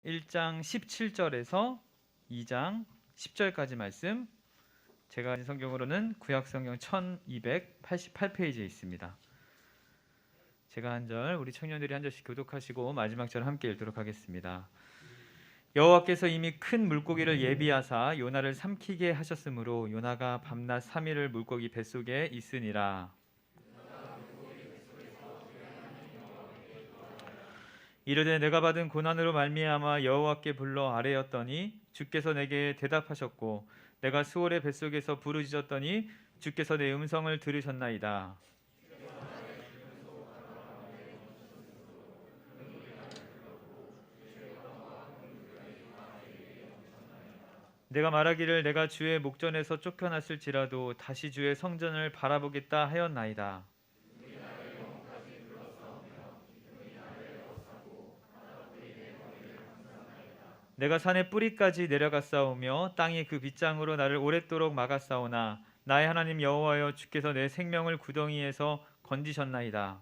1장 17절에서 2장 10절까지 말씀, 제가 가진 성경으로는 구약성경 1288페이지에 있습니다. 제가 한 절, 우리 청년들이 한 절씩 교독하시고 마지막 절 함께 읽도록 하겠습니다. 여호와께서 이미 큰 물고기를 예비하사 요나를 삼키게 하셨으므로 요나가 밤낮 3일을 물고기 뱃속에 있으니라. 이르되 내가 받은 고난으로 말미암아 여호와께 불러 아뢰었더니 주께서 내게 대답하셨고 내가 수월의 뱃속에서 부르짖었더니 주께서 내 음성을 들으셨나이다. 내가 말하기를 내가 주의 목전에서 쫓겨났을지라도 다시 주의 성전을 바라보겠다 하였나이다. 내가 산의 뿌리까지 내려갔사오며 땅이 그 빗장으로 나를 오랫도록 막았사오나 나의 하나님 여호와여 주께서 내 생명을 구덩이에서 건지셨나이다.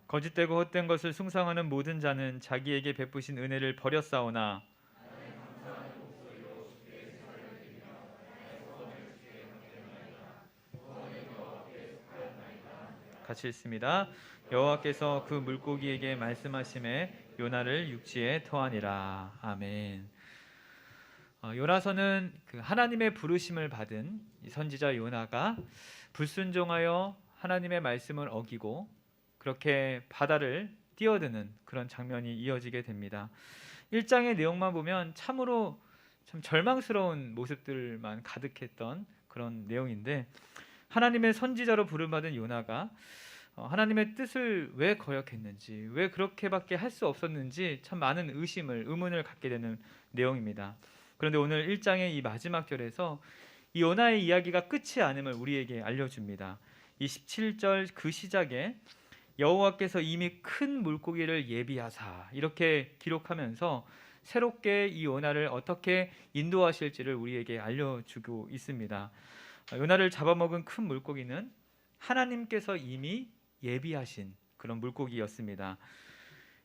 거짓되고 헛된 것을 숭상하는 모든 자는 자기에게 베푸신 은혜를 버렸사오나 같이 읽습니다. 여호와께서 그 물고기에게 말씀하심에 요나를 육지에 토하니라. 아멘. 요나서는 그 하나님의 부르심을 받은 선지자 요나가 불순종하여 하나님의 말씀을 어기고 그렇게 바다를 뛰어드는 그런 장면이 이어지게 됩니다. 1장의 내용만 보면 참으로 참 절망스러운 모습들만 가득했던 그런 내용인데, 하나님의 선지자로 부름받은 요나가 하나님의 뜻을 왜 거역했는지, 왜 그렇게밖에 할 수 없었는지 참 많은 의문을 갖게 되는 내용입니다. 그런데 오늘 1장의 이 마지막 절에서 이 요나의 이야기가 끝이 아님을 우리에게 알려줍니다. 이 17절 그 시작에 여호와께서 이미 큰 물고기를 예비하사 이렇게 기록하면서 새롭게 이 요나를 어떻게 인도하실지를 우리에게 알려주고 있습니다. 요나를 잡아먹은 큰 물고기는 하나님께서 이미 예비하신 그런 물고기였습니다.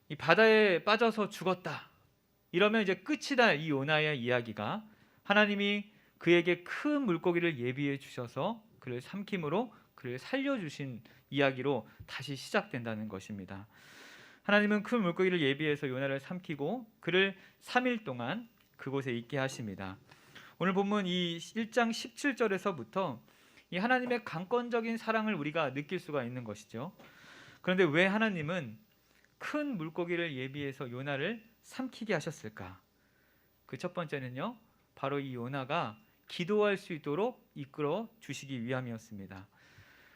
이 바다에 빠져서 죽었다 이러면 이제 끝이다. 이 요나의 이야기가 하나님이 그에게 큰 물고기를 예비해 주셔서 그를 삼킴으로 그를 살려주신 이야기로 다시 시작된다는 것입니다. 하나님은 큰 물고기를 예비해서 요나를 삼키고 그를 3일 동안 그곳에 있게 하십니다. 오늘 본문 이 1장 17절에서부터 이 하나님의 강권적인 사랑을 우리가 느낄 수가 있는 것이죠. 그런데 왜 하나님은 큰 물고기를 예비해서 요나를 삼키게 하셨을까? 그 첫 번째는요, 바로 이 요나가 기도할 수 있도록 이끌어 주시기 위함이었습니다.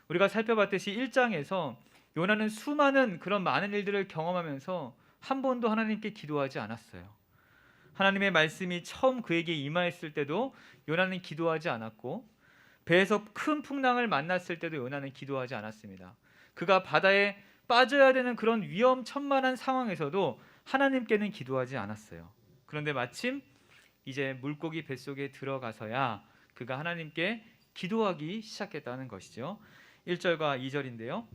우리가 살펴봤듯이 1장에서 요나는 수많은 그런 많은 일들을 경험하면서 한 번도 하나님께 기도하지 않았어요. 하나님의 말씀이 처음 그에게 임하였을 때도 요나는 기도하지 않았고, 배에서 큰 풍랑을 만났을 때도 요나는 기도하지 않았습니다. 그가 바다에 빠져야 되는 그런 위험천만한 상황에서도 하나님께는 기도하지 않았어요. 그런데 마침 이제 물고기 뱃속에 들어가서야 그가 하나님께 기도하기 시작했다는 것이죠. 1절과 2절인데요.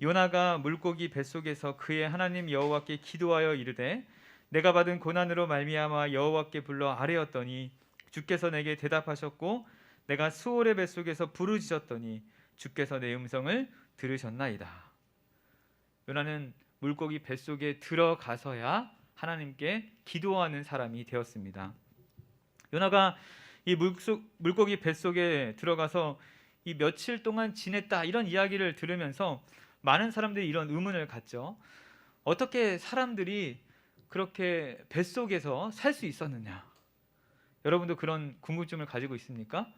요나가 물고기 뱃속에서 그의 하나님 여호와께 기도하여 이르되 내가 받은 고난으로 말미암아 여호와께 불러 아뢰었더니 주께서 내게 대답하셨고 내가 수월의 뱃속에서 부르짖었더니 주께서 내 음성을 들으셨나이다. 요나는 물고기 뱃속에 들어가서야 하나님께 기도하는 사람이 되었습니다. 요나가 이 물고기 뱃속에 들어가서 이 며칠 동안 지냈다 이런 이야기를 들으면서 많은 사람들이 이런 의문을 갖죠. 어떻게 사람들이 그렇게 뱃속에서 살 수 있었느냐? 여러분도 그런 궁금증을 가지고 있습니까?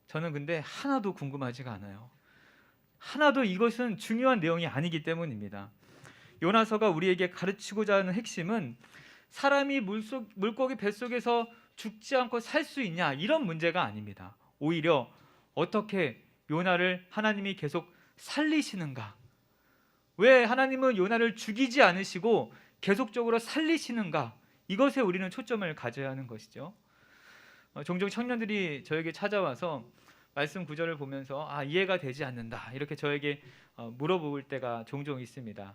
저는 근데 하나도 궁금하지가 않아요. 하나도 이것은 중요한 내용이 아니기 때문입니다. 요나서가 우리에게 가르치고자 하는 핵심은 사람이 물고기 뱃속에서 죽지 않고 살 수 있냐 이런 문제가 아닙니다. 오히려 어떻게 요나를 하나님이 계속 살리시는가? 왜 하나님은 요나를 죽이지 않으시고 계속적으로 살리시는가? 이것에 우리는 초점을 가져야 하는 것이죠. 종종 청년들이 저에게 찾아와서 말씀 구절을 보면서 이해가 되지 않는다 이렇게 저에게 물어볼 때가 종종 있습니다.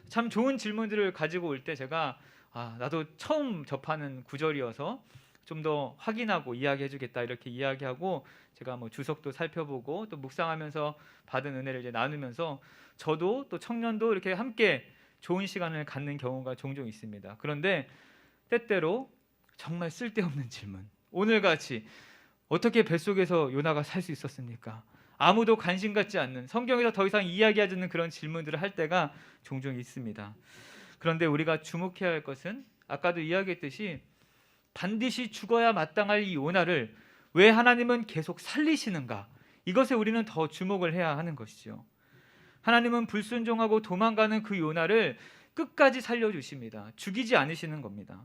참 좋은 질문들을 가지고 올 때 제가 나도 처음 접하는 구절이어서 좀 더 확인하고 이야기해주겠다 이렇게 이야기하고 제가 뭐 주석도 살펴보고 또 묵상하면서 받은 은혜를 이제 나누면서 저도 또 청년도 이렇게 함께 좋은 시간을 갖는 경우가 종종 있습니다. 그런데 때때로 정말 쓸데없는 질문, 오늘같이 어떻게 뱃속에서 요나가 살 수 있었습니까? 아무도 관심 갖지 않는, 성경에서 더 이상 이야기하지 않는 그런 질문들을 할 때가 종종 있습니다. 그런데 우리가 주목해야 할 것은 아까도 이야기했듯이 반드시 죽어야 마땅할 이 요나를 왜 하나님은 계속 살리시는가, 이것에 우리는 더 주목을 해야 하는 것이죠. 하나님은 불순종하고 도망가는 그 요나를 끝까지 살려주십니다. 죽이지 않으시는 겁니다.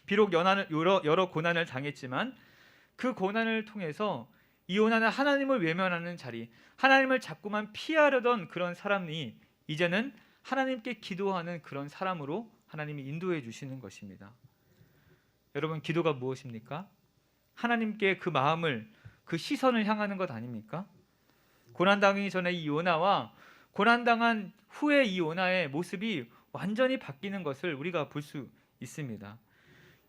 비록 여러 고난을 당했지만 그 고난을 통해서 이 요나는 하나님을 외면하는 자리, 하나님을 자꾸만 피하려던 그런 사람이 이제는 하나님께 기도하는 그런 사람으로 하나님이 인도해 주시는 것입니다. 여러분, 기도가 무엇입니까? 하나님께 그 마음을, 그 시선을 향하는 것 아닙니까? 고난당하기 전에 이 요나와 고난당한 후에 이 요나의 모습이 완전히 바뀌는 것을 우리가 볼 수 있습니다.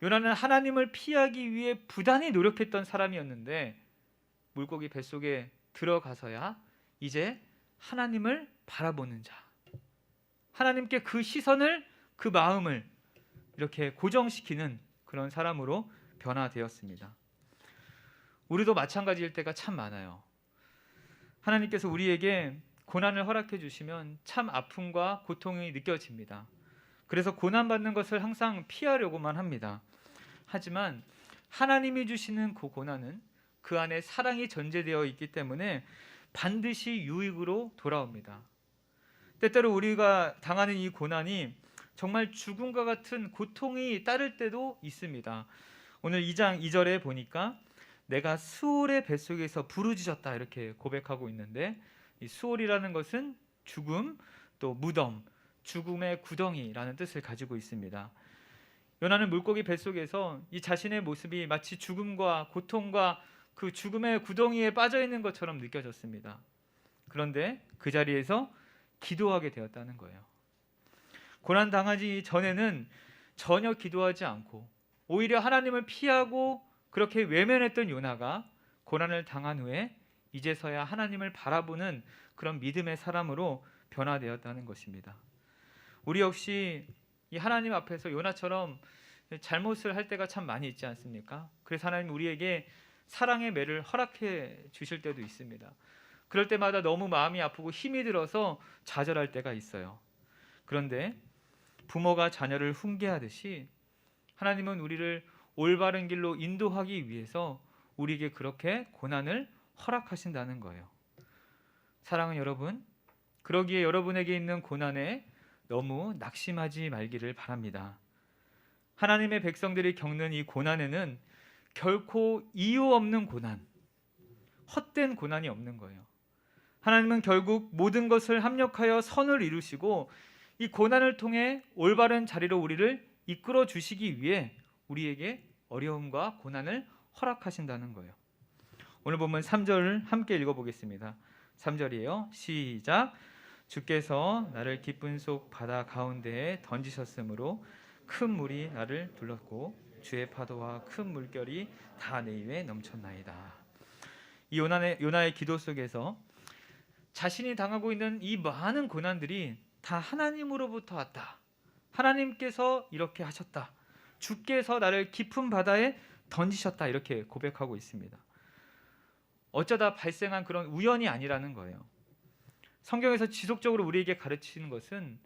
요나는 하나님을 피하기 위해 부단히 노력했던 사람이었는데 물고기 뱃속에 들어가서야 이제 하나님을 바라보는 자, 하나님께 그 시선을, 그 마음을 이렇게 고정시키는 그런 사람으로 변화되었습니다. 우리도 마찬가지일 때가 참 많아요. 하나님께서 우리에게 고난을 허락해 주시면 참 아픔과 고통이 느껴집니다. 그래서 고난받는 것을 항상 피하려고만 합니다. 하지만 하나님이 주시는 그 고난은 그 안에 사랑이 전제되어 있기 때문에 반드시 유익으로 돌아옵니다. 때때로 우리가 당하는 이 고난이 정말 죽음과 같은 고통이 따를 때도 있습니다. 오늘 2장 2절에 보니까 내가 수올의 뱃속에서 부르짖었다 이렇게 고백하고 있는데, 이 수올이라는 것은 죽음, 또 무덤, 죽음의 구덩이라는 뜻을 가지고 있습니다. 요나는 물고기 뱃속에서 이 자신의 모습이 마치 죽음과 고통과 그 죽음의 구덩이에 빠져 있는 것처럼 느껴졌습니다. 그런데 그 자리에서 기도하게 되었다는 거예요. 고난 당하기 전에는 전혀 기도하지 않고 오히려 하나님을 피하고 그렇게 외면했던 요나가 고난을 당한 후에 이제서야 하나님을 바라보는 그런 믿음의 사람으로 변화되었다는 것입니다. 우리 역시 이 하나님 앞에서 요나처럼 잘못을 할 때가 참 많이 있지 않습니까? 그래서 하나님 우리에게 사랑의 매를 허락해 주실 때도 있습니다. 그럴 때마다 너무 마음이 아프고 힘이 들어서 좌절할 때가 있어요. 그런데 부모가 자녀를 훈계하듯이 하나님은 우리를 올바른 길로 인도하기 위해서 우리에게 그렇게 고난을 허락하신다는 거예요. 사랑하는 여러분, 그러기에 여러분에게 있는 고난에 너무 낙심하지 말기를 바랍니다. 하나님의 백성들이 겪는 이 고난에는 결코 이유 없는 고난, 헛된 고난이 없는 거예요. 하나님은 결국 모든 것을 합력하여 선을 이루시고 이 고난을 통해 올바른 자리로 우리를 이끌어 주시기 위해 우리에게 어려움과 고난을 허락하신다는 거예요. 오늘 본문 3절을 함께 읽어보겠습니다. 3절이에요. 시작. 주께서 나를 기쁨 속 바다 가운데에 던지셨으므로 큰 물이 나를 둘렀고 주의 파도와 큰 물결이 다 내 입에 넘쳤나이다. 이 요나의 기도 속에서 자신이 당하고 있는 이 많은 고난들이 다 하나님으로부터 왔다. 하나님께서 이렇게 하셨다. 주께서 나를 깊은 바다에 던지셨다. 이렇게 고백하고 있습니다. 어쩌다 발생한 그런 우연이 아니라는 거예요. 성경에서 지속적으로 우리에게 가르치는 것은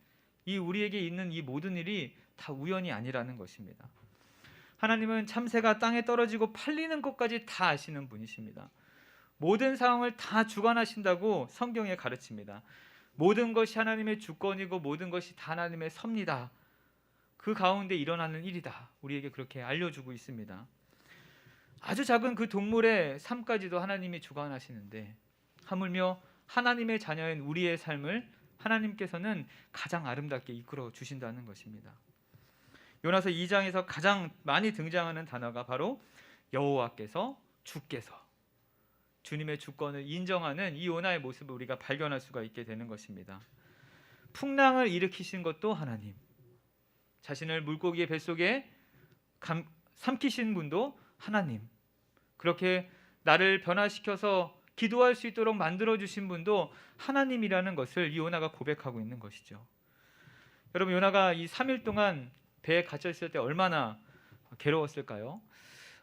이 우리에게 있는 이 모든 일이 다 우연이 아니라는 것입니다. 하나님은 참새가 땅에 떨어지고 팔리는 것까지 다 아시는 분이십니다. 모든 상황을 다 주관하신다고 성경에 가르칩니다. 모든 것이 하나님의 주권이고 모든 것이 다 하나님의 섭니다. 그 가운데 일어나는 일이다. 우리에게 그렇게 알려주고 있습니다. 아주 작은 그 동물의 삶까지도 하나님이 주관하시는데 하물며 하나님의 자녀인 우리의 삶을 하나님께서는 가장 아름답게 이끌어 주신다는 것입니다. 요나서 2장에서 가장 많이 등장하는 단어가 바로 여호와께서, 주께서. 주님의 주권을 인정하는 이 요나의 모습을 우리가 발견할 수가 있게 되는 것입니다. 풍랑을 일으키신 것도 하나님, 자신을 물고기의 뱃속에 삼키신 분도 하나님, 그렇게 나를 변화시켜서 기도할 수 있도록 만들어주신 분도 하나님이라는 것을 이 요나가 고백하고 있는 것이죠. 여러분, 요나가 이 3일 동안 배에 갇혀 있을 때 얼마나 괴로웠을까요?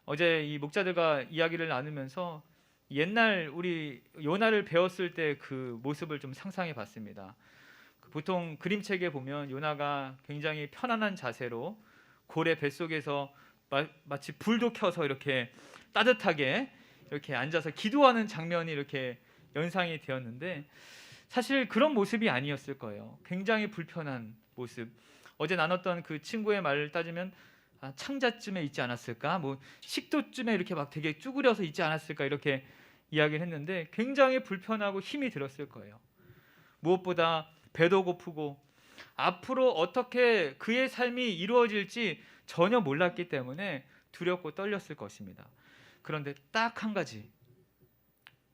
어제 이 목자들과 이야기를 나누면서 옛날 우리 요나를 배웠을 때 그 모습을 좀 상상해 봤습니다. 보통 그림책에 보면 요나가 굉장히 편안한 자세로 고래 뱃속에서 마치 불도 켜서 이렇게 따뜻하게 이렇게 앉아서 기도하는 장면이 이렇게 연상이 되었는데, 사실 그런 모습이 아니었을 거예요. 굉장히 불편한 모습. 어제 나눴던 그 친구의 말을 따지면 창자쯤에 있지 않았을까? 뭐 식도쯤에 이렇게 막 되게 쭈그려서 있지 않았을까? 이렇게 이야기를 했는데 굉장히 불편하고 힘이 들었을 거예요. 무엇보다 배도 고프고 앞으로 어떻게 그의 삶이 이루어질지 전혀 몰랐기 때문에 두렵고 떨렸을 것입니다. 그런데 딱 한 가지,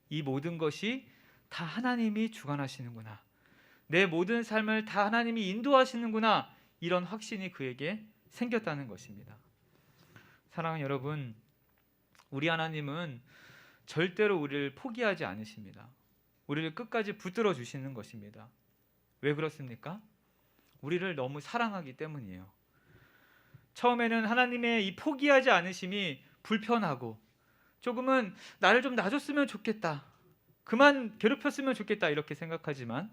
이 모든 것이 다 하나님이 주관하시는구나, 내 모든 삶을 다 하나님이 인도하시는구나, 이런 확신이 그에게 생겼다는 것입니다. 사랑하는 여러분, 우리 하나님은 절대로 우리를 포기하지 않으십니다. 우리를 끝까지 붙들어 주시는 것입니다. 왜 그렇습니까? 우리를 너무 사랑하기 때문이에요. 처음에는 하나님의 이 포기하지 않으심이 불편하고 조금은 나를 좀 놔줬으면 좋겠다, 그만 괴롭혔으면 좋겠다 이렇게 생각하지만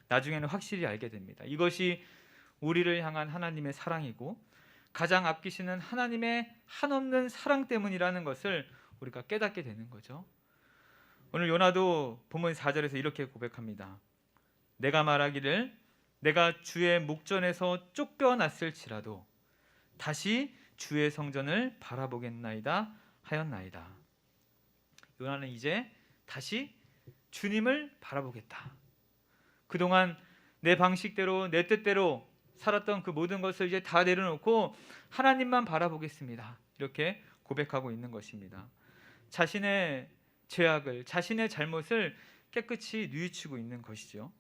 나중에는 확실히 알게 됩니다. 이것이 우리를 향한 하나님의 사랑이고 가장 아끼시는 하나님의 한없는 사랑 때문이라는 것을 우리가 깨닫게 되는 거죠. 오늘 요나도 본문 4절에서 이렇게 고백합니다. 내가 말하기를 내가 주의 목전에서 쫓겨났을지라도 다시 주의 성전을 바라보겠나이다 하였나이다. 요나는 이제 다시 주님을 바라보겠다. 그동안 내 방식대로 내 뜻대로 살았던 그 모든 것을 이제 다 내려놓고 하나님만 바라보겠습니다, 이렇게 고백하고 있는 것입니다. 자신의 죄악을, 자신의 잘못을 깨끗이 뉘우치고 있는 것이죠.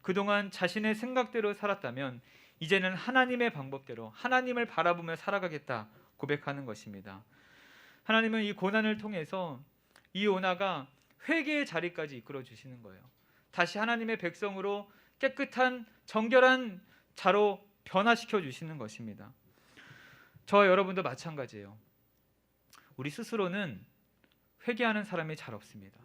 그동안 자신의 생각대로 살았다면 이제는 하나님의 방법대로 하나님을 바라보며 살아가겠다 고백하는 것입니다. 하나님은 이 고난을 통해서 이 요나가 회개의 자리까지 이끌어 주시는 거예요. 다시 하나님의 백성으로 깨끗한 정결한 자로 변화시켜 주시는 것입니다. 저와 여러분도 마찬가지예요. 우리 스스로는 회개하는 사람이 잘 없습니다.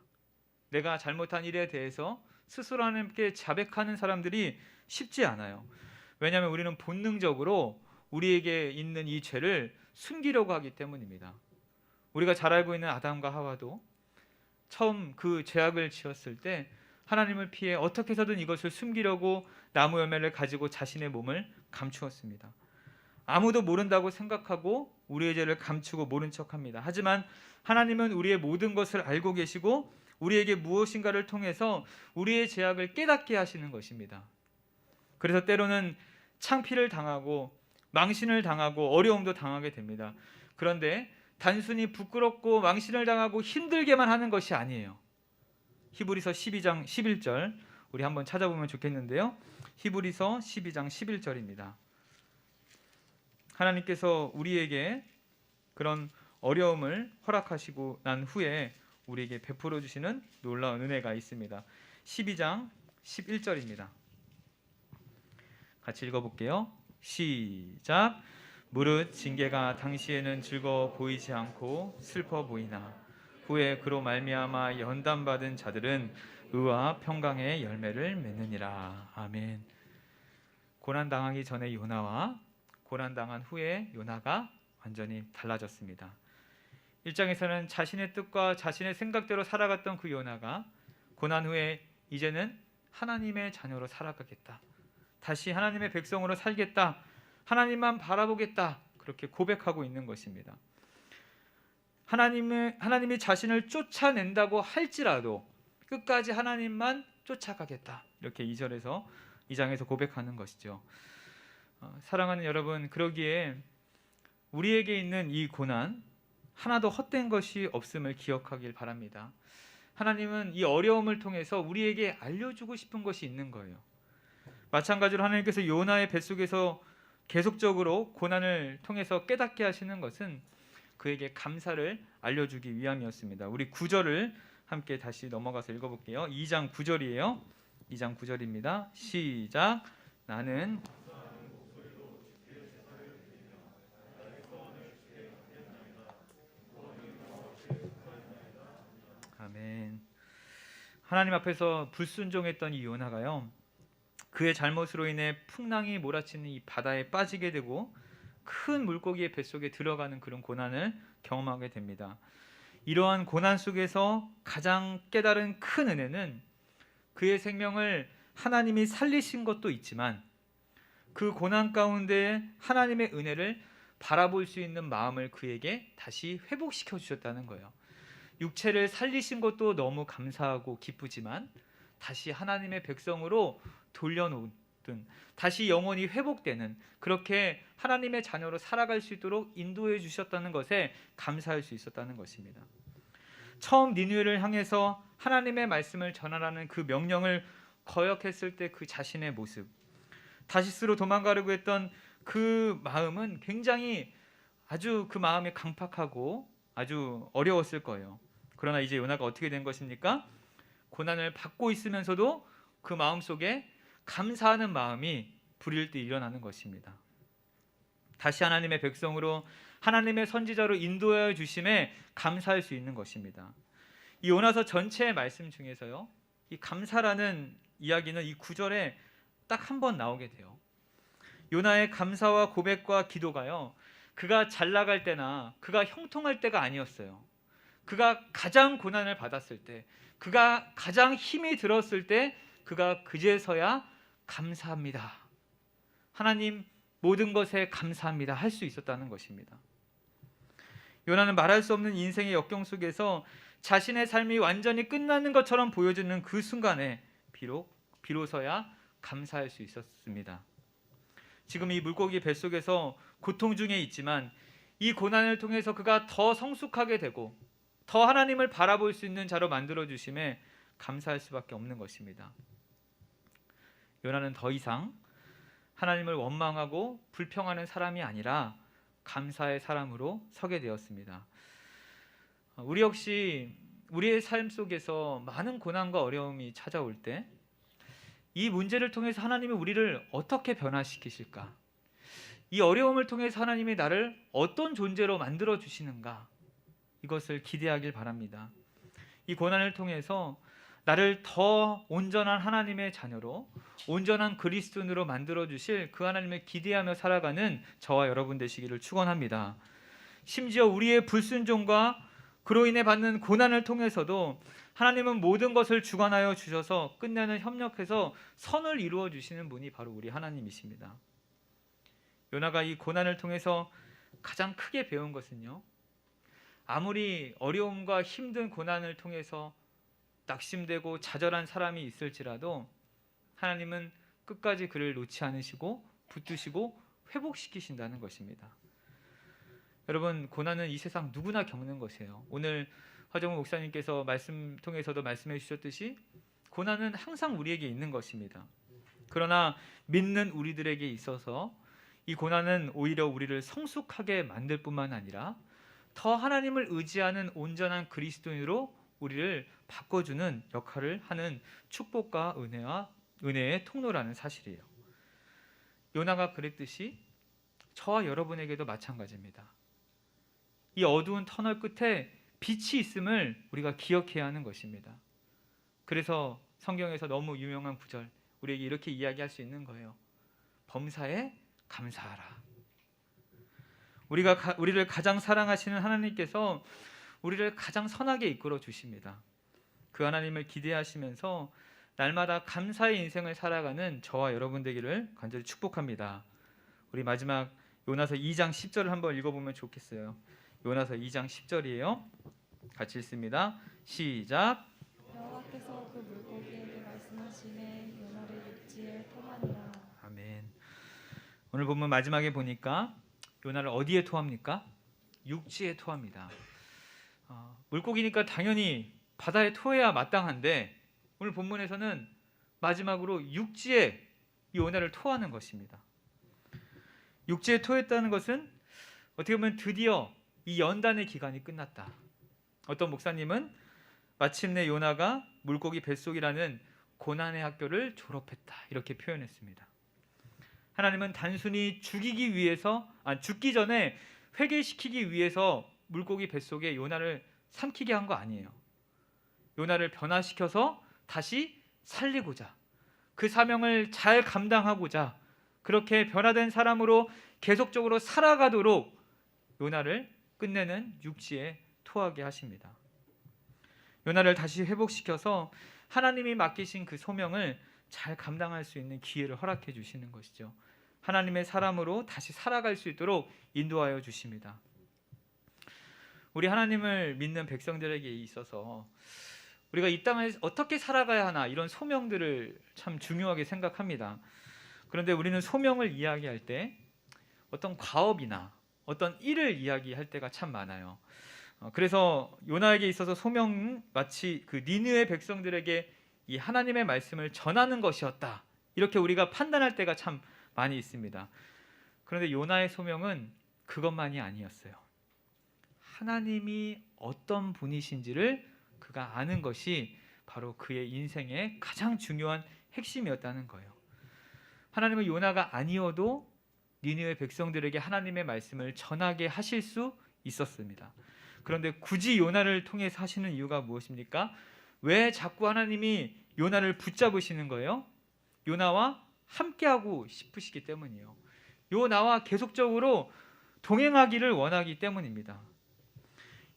내가 잘못한 일에 대해서 스스로 하나님께 자백하는 사람들이 쉽지 않아요. 왜냐하면 우리는 본능적으로 우리에게 있는 이 죄를 숨기려고 하기 때문입니다. 우리가 잘 알고 있는 아담과 하와도 처음 그 죄악을 지었을 때 하나님을 피해 어떻게 해서든 이것을 숨기려고 나무 열매를 가지고 자신의 몸을 감추었습니다. 아무도 모른다고 생각하고 우리의 죄를 감추고 모른 척합니다. 하지만 하나님은 우리의 모든 것을 알고 계시고 우리에게 무엇인가를 통해서 우리의 죄악을 깨닫게 하시는 것입니다. 그래서 때로는 창피를 당하고 망신을 당하고 어려움도 당하게 됩니다. 그런데 단순히 부끄럽고 망신을 당하고 힘들게만 하는 것이 아니에요. 히브리서 12장 11절 우리 한번 찾아보면 좋겠는데요. 히브리서 12장 11절입니다. 하나님께서 우리에게 그런 어려움을 허락하시고 난 후에 우리에게 베풀어 주시는 놀라운 은혜가 있습니다. 12장 11절입니다. 같이 읽어볼게요. 시작. 무릇 징계가 당시에는 즐거워 보이지 않고 슬퍼 보이나 후에 그로 말미암아 연단받은 자들은 의와 평강의 열매를 맺느니라. 아멘. 고난당하기 전에 요나와 고난당한 후에 요나가 완전히 달라졌습니다. 1장에서는 자신의 뜻과 자신의 생각대로 살아갔던 그 요나가 고난 후에 이제는 하나님의 자녀로 살아가겠다, 다시 하나님의 백성으로 살겠다, 하나님만 바라보겠다, 그렇게 고백하고 있는 것입니다. 하나님이 자신을 쫓아낸다고 할지라도 끝까지 하나님만 쫓아가겠다, 이렇게 2장에서 고백하는 것이죠. 사랑하는 여러분, 그러기에 우리에게 있는 이 고난 하나도 헛된 것이 없음을 기억하길 바랍니다. 하나님은 이 어려움을 통해서 우리에게 알려주고 싶은 것이 있는 거예요. 마찬가지로 하나님께서 요나의 뱃속에서 계속적으로 고난을 통해서 깨닫게 하시는 것은 그에게 감사를 알려주기 위함이었습니다. 우리 9절을 함께 다시 넘어가서 읽어볼게요. 2장 9절이에요. 2장 9절입니다. 시작. 나는 아멘. 하나님 앞에서 불순종했던 이 요나가요, 그의 잘못으로 인해 풍랑이 몰아치는 이 바다에 빠지게 되고 큰 물고기의 뱃속에 들어가는 그런 고난을 경험하게 됩니다. 이러한 고난 속에서 가장 깨달은 큰 은혜는 그의 생명을 하나님이 살리신 것도 있지만 그 고난 가운데 하나님의 은혜를 바라볼 수 있는 마음을 그에게 다시 회복시켜 주셨다는 거예요. 육체를 살리신 것도 너무 감사하고 기쁘지만 다시 하나님의 백성으로 돌려놓은, 다시 영원히 회복되는, 그렇게 하나님의 자녀로 살아갈 수 있도록 인도해 주셨다는 것에 감사할 수 있었다는 것입니다. 처음 니느웨를 향해서 하나님의 말씀을 전하라는 그 명령을 거역했을 때 그 자신의 모습, 다시스로 도망가려고 했던 그 마음은 굉장히 아주 그 마음이 강팍하고 아주 어려웠을 거예요. 그러나 이제 요나가 어떻게 된 것입니까? 고난을 받고 있으면서도 그 마음속에 감사하는 마음이 불일 때 일어나는 것입니다. 다시 하나님의 백성으로, 하나님의 선지자로 인도하여 주심에 감사할 수 있는 것입니다. 이 요나서 전체의 말씀 중에서요, 이 감사라는 이야기는 이 9절에 딱 한 번 나오게 돼요. 요나의 감사와 고백과 기도가요, 그가 잘 나갈 때나 그가 형통할 때가 아니었어요. 그가 가장 고난을 받았을 때, 그가 가장 힘이 들었을 때 그가 그제서야 감사합니다, 하나님 모든 것에 감사합니다 할 수 있었다는 것입니다. 요나는 말할 수 없는 인생의 역경 속에서 자신의 삶이 완전히 끝나는 것처럼 보여지는 그 순간에 비로소야 감사할 수 있었습니다. 지금 이 물고기 뱃속에서 고통 중에 있지만 이 고난을 통해서 그가 더 성숙하게 되고 더 하나님을 바라볼 수 있는 자로 만들어 주심에 감사할 수밖에 없는 것입니다. 요나는 더 이상 하나님을 원망하고 불평하는 사람이 아니라 감사의 사람으로 서게 되었습니다. 우리 역시 우리의 삶 속에서 많은 고난과 어려움이 찾아올 때 이 문제를 통해서 하나님이 우리를 어떻게 변화시키실까? 이 어려움을 통해서 하나님이 나를 어떤 존재로 만들어 주시는가? 이것을 기대하길 바랍니다. 이 고난을 통해서 나를 더 온전한 하나님의 자녀로, 온전한 그리스도인으로 만들어 주실 그 하나님을 기대하며 살아가는 저와 여러분 되시기를 축원합니다. 심지어 우리의 불순종과 그로 인해 받는 고난을 통해서도 하나님은 모든 것을 주관하여 주셔서 끝내는 협력해서 선을 이루어 주시는 분이 바로 우리 하나님이십니다. 요나가 이 고난을 통해서 가장 크게 배운 것은요, 아무리 어려움과 힘든 고난을 통해서 낙심되고 좌절한 사람이 있을지라도 하나님은 끝까지 그를 놓지 않으시고 붙드시고 회복시키신다는 것입니다. 여러분, 고난은 이 세상 누구나 겪는 것이에요. 오늘 화정우 목사님께서 말씀 통해서도 말씀해 주셨듯이 고난은 항상 우리에게 있는 것입니다. 그러나 믿는 우리들에게 있어서 이 고난은 오히려 우리를 성숙하게 만들 뿐만 아니라 더 하나님을 의지하는 온전한 그리스도인으로 우리를 바꿔주는 역할을 하는 축복과 은혜의 통로라는 사실이에요. 요나가 그랬듯이 저와 여러분에게도 마찬가지입니다. 이 어두운 터널 끝에 빛이 있음을 우리가 기억해야 하는 것입니다. 그래서 성경에서 너무 유명한 구절, 우리에게 이렇게 이야기할 수 있는 거예요. 범사에 감사하라. 우리를 가장 사랑하시는 하나님께서 우리를 가장 선하게 이끌어 주십니다. 그 하나님을 기대하시면서 날마다 감사의 인생을 살아가는 저와 여러분 되기를 간절히 축복합니다. 우리 마지막 요나서 2장 10절을 한번 읽어보면 좋겠어요. 요나서 2장 10절이에요. 같이 읽습니다. 시작. 여호와께서 그 물고기에게 말씀하시매 요나를 육지에 토하니라. 아멘. 오늘 본문 마지막에 보니까 요나를 어디에 토합니까? 육지에 토합니다. 물고기니까 당연히 바다에 토해야 마땅한데 오늘 본문에서는 마지막으로 육지에 이 요나를 토하는 것입니다. 육지에 토했다는 것은 어떻게 보면 드디어 이 연단의 기간이 끝났다. 어떤 목사님은 마침내 요나가 물고기 뱃속이라는 고난의 학교를 졸업했다 이렇게 표현했습니다. 하나님은 단순히 죽기 전에 회개시키기 위해서 물고기 뱃속에 요나를 삼키게 한 거 아니에요. 요나를 변화시켜서 다시 살리고자, 그 사명을 잘 감당하고자, 그렇게 변화된 사람으로 계속적으로 살아가도록 요나를 끝내는 육지에 토하게 하십니다. 요나를 다시 회복시켜서 하나님이 맡기신 그 소명을 잘 감당할 수 있는 기회를 허락해 주시는 것이죠. 하나님의 사람으로 다시 살아갈 수 있도록 인도하여 주십니다. 우리 하나님을 믿는 백성들에게 있어서 우리가 이 땅을 어떻게 살아가야 하나 이런 소명들을 참 중요하게 생각합니다. 그런데 우리는 소명을 이야기할 때 어떤 과업이나 어떤 일을 이야기할 때가 참 많아요. 그래서 요나에게 있어서 소명은 마치 그 니느웨 백성들에게 이 하나님의 말씀을 전하는 것이었다, 이렇게 우리가 판단할 때가 참 많이 있습니다. 그런데 요나의 소명은 그것만이 아니었어요. 하나님이 어떤 분이신지를 그가 아는 것이 바로 그의 인생의 가장 중요한 핵심이었다는 거예요. 하나님은 요나가 아니어도 니느웨 백성들에게 하나님의 말씀을 전하게 하실 수 있었습니다. 그런데 굳이 요나를 통해서 하시는 이유가 무엇입니까? 왜 자꾸 하나님이 요나를 붙잡으시는 거예요? 요나와 함께하고 싶으시기 때문이에요. 요나와 계속적으로 동행하기를 원하기 때문입니다.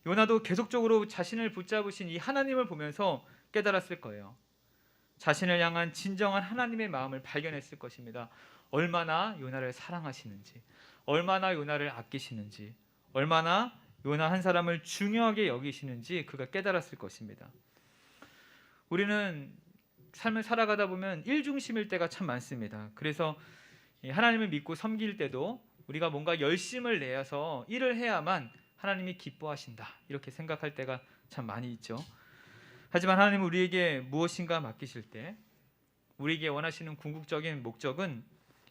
요나도 계속적으로 자신을 붙잡으신 이 하나님을 보면서 깨달았을 거예요. 자신을 향한 진정한 하나님의 마음을 발견했을 것입니다. 얼마나 요나를 사랑하시는지, 얼마나 요나를 아끼시는지, 얼마나 요나 한 사람을 중요하게 여기시는지 그가 깨달았을 것입니다. 우리는 삶을 살아가다 보면 일중심일 때가 참 많습니다. 그래서 하나님을 믿고 섬길 때도 우리가 뭔가 열심을 내서 일을 해야만 하나님이 기뻐하신다, 이렇게 생각할 때가 참 많이 있죠. 하지만 하나님은 우리에게 무엇인가 맡기실 때 우리에게 원하시는 궁극적인 목적은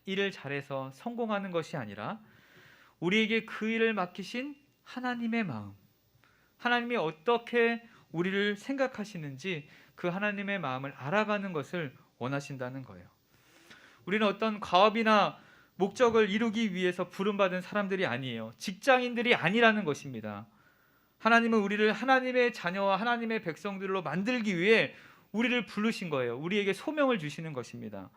일을 잘해서 성공하는 것이 아니라 우리에게 그 일을 맡기신 하나님의 마음, 하나님이 어떻게 우리를 생각하시는지 그 하나님의 마음을 알아가는 것을 원하신다는 거예요. 우리는 어떤 과업이나 목적을 이루기 위해서 부름받은 사람들이 아니에요. 직장인들이 아니라는 것입니다. 하나님은 우리를 하나님의 자녀와 하나님의 백성들로 만들기 위해 우리를 부르신 거예요. 우리에게 소명을 주시는 것입니다.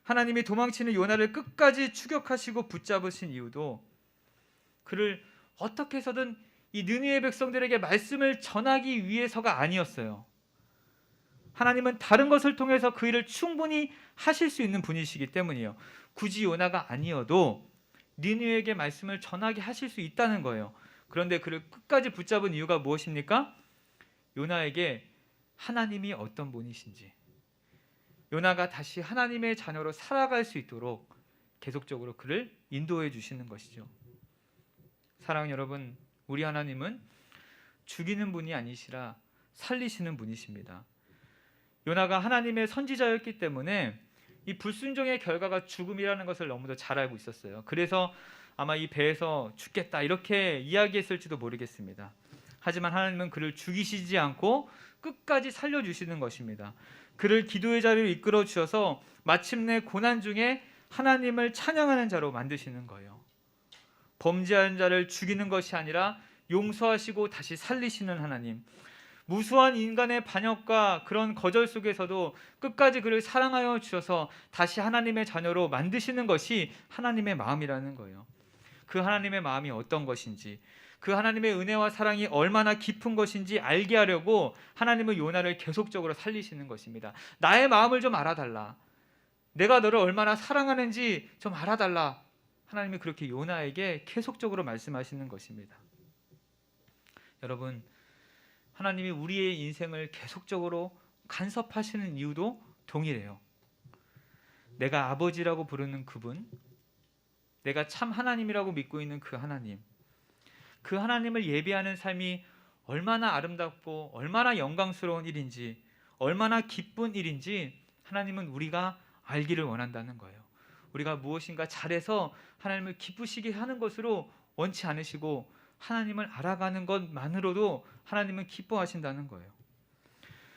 하나님이 도망치는 요나를 끝까지 추격하시고 붙잡으신 이유도 그를 어떻게 해서든 이 느니웨 백성들에게 말씀을 전하기 위해서가 아니었어요. 하나님은 다른 것을 통해서 그 일을 충분히 하실 수 있는 분이시기 때문이에요. 굳이 요나가 아니어도 니느웨에게 말씀을 전하게 하실 수 있다는 거예요. 그런데 그를 끝까지 붙잡은 이유가 무엇입니까? 요나에게 하나님이 어떤 분이신지, 요나가 다시 하나님의 자녀로 살아갈 수 있도록 계속적으로 그를 인도해 주시는 것이죠. 사랑하는 여러분, 우리 하나님은 죽이는 분이 아니시라 살리시는 분이십니다. 요나가 하나님의 선지자였기 때문에 이 불순종의 결과가 죽음이라는 것을 너무도 잘 알고 있었어요. 그래서 아마 이 배에서 죽겠다 이렇게 이야기했을지도 모르겠습니다. 하지만 하나님은 그를 죽이시지 않고 끝까지 살려주시는 것입니다. 그를 기도의 자리로 이끌어 주셔서 마침내 고난 중에 하나님을 찬양하는 자로 만드시는 거예요. 범죄한 자를 죽이는 것이 아니라 용서하시고 다시 살리시는 하나님, 무수한 인간의 반역과 그런 거절 속에서도 끝까지 그를 사랑하여 주셔서 다시 하나님의 자녀로 만드시는 것이 하나님의 마음이라는 거예요. 그 하나님의 마음이 어떤 것인지, 그 하나님의 은혜와 사랑이 얼마나 깊은 것인지 알게 하려고 하나님은 요나를 계속적으로 살리시는 것입니다. 나의 마음을 좀 알아달라, 내가 너를 얼마나 사랑하는지 좀 알아달라, 하나님이 그렇게 요나에게 계속적으로 말씀하시는 것입니다. 여러분, 하나님이 우리의 인생을 계속적으로 간섭하시는 이유도 동일해요. 내가 아버지라고 부르는 그분, 내가 참 하나님이라고 믿고 있는 그 하나님, 그 하나님을 예배하는 삶이 얼마나 아름답고 얼마나 영광스러운 일인지, 얼마나 기쁜 일인지 하나님은 우리가 알기를 원한다는 거예요. 우리가 무엇인가 잘해서 하나님을 기쁘시게 하는 것으로 원치 않으시고 하나님을 알아가는 것만으로도 하나님은 기뻐하신다는 거예요.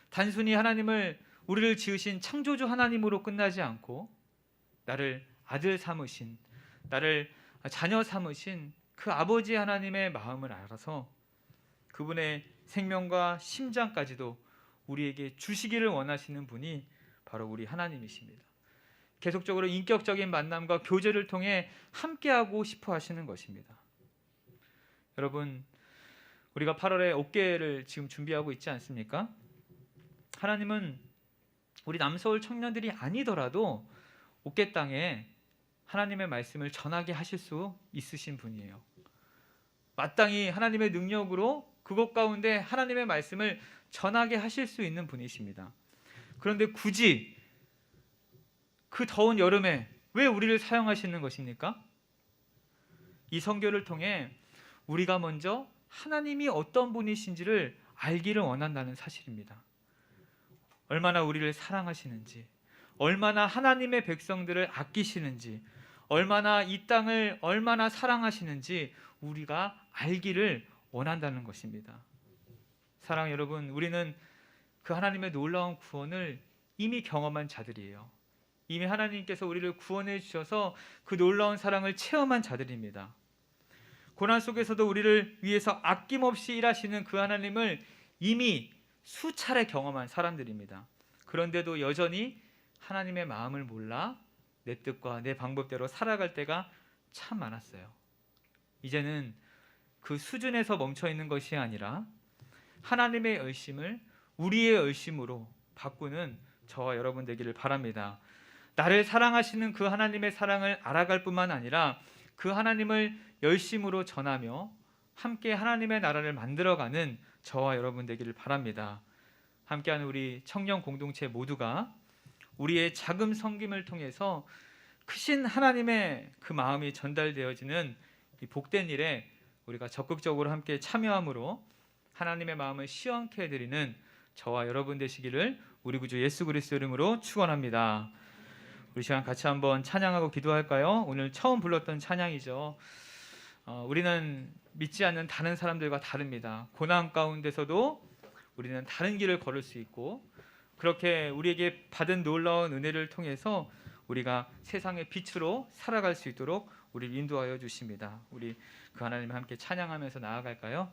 단순히 하나님을, 우리를 지으신 창조주 하나님으로 끝나지 않고 나를 아들 삼으신, 나를 자녀 삼으신 그 아버지 하나님의 마음을 알아서 그분의 생명과 심장까지도 우리에게 주시기를 원하시는 분이 바로 우리 하나님이십니다. 계속적으로 인격적인 만남과 교제를 통해 함께하고 싶어 하시는 것입니다. 여러분, 우리가 8월에 옥계를 지금 준비하고 있지 않습니까? 하나님은 우리 남서울 청년들이 아니더라도 옥계 땅에 하나님의 말씀을 전하게 하실 수 있으신 분이에요. 마땅히 하나님의 능력으로 그곳 가운데 하나님의 말씀을 전하게 하실 수 있는 분이십니다. 그런데 굳이 그 더운 여름에 왜 우리를 사용하시는 것입니까? 이 선교를 통해 우리가 먼저 하나님이 어떤 분이신지를 알기를 원한다는 사실입니다. 얼마나 우리를 사랑하시는지, 얼마나 하나님의 백성들을 아끼시는지, 얼마나 이 땅을 얼마나 사랑하시는지 우리가 알기를 원한다는 것입니다. 사랑 여러분, 우리는 그 하나님의 놀라운 구원을 이미 경험한 자들이에요. 이미 하나님께서 우리를 구원해 주셔서 그 놀라운 사랑을 체험한 자들입니다. 고난 속에서도 우리를 위해서 아낌없이 일하시는 그 하나님을 이미 수차례 경험한 사람들입니다. 그런데도 여전히 하나님의 마음을 몰라 내 뜻과 내 방법대로 살아갈 때가 참 많았어요. 이제는 그 수준에서 멈춰 있는 것이 아니라 하나님의 열심을 우리의 열심으로 바꾸는 저와 여러분 되기를 바랍니다. 나를 사랑하시는 그 하나님의 사랑을 알아갈 뿐만 아니라 그 하나님을 열심으로 전하며 함께 하나님의 나라를 만들어가는 저와 여러분 되기를 바랍니다. 함께하는 우리 청년 공동체 모두가 우리의 작은 섬김을 통해서 크신 하나님의 그 마음이 전달되어지는 이 복된 일에 우리가 적극적으로 함께 참여함으로 하나님의 마음을 시원케 해드리는 저와 여러분 되시기를 우리 구주 예수 그리스도 이름으로 축원합니다. 우리 시간 같이 한번 찬양하고 기도할까요? 오늘 처음 불렀던 찬양이죠. 우리는 믿지 않는 다른 사람들과 다릅니다. 고난 가운데서도 우리는 다른 길을 걸을 수 있고, 그렇게 우리에게 받은 놀라운 은혜를 통해서 우리가 세상의 빛으로 살아갈 수 있도록 우리를 인도하여 주십니다. 우리 그 하나님과 함께 찬양하면서 나아갈까요?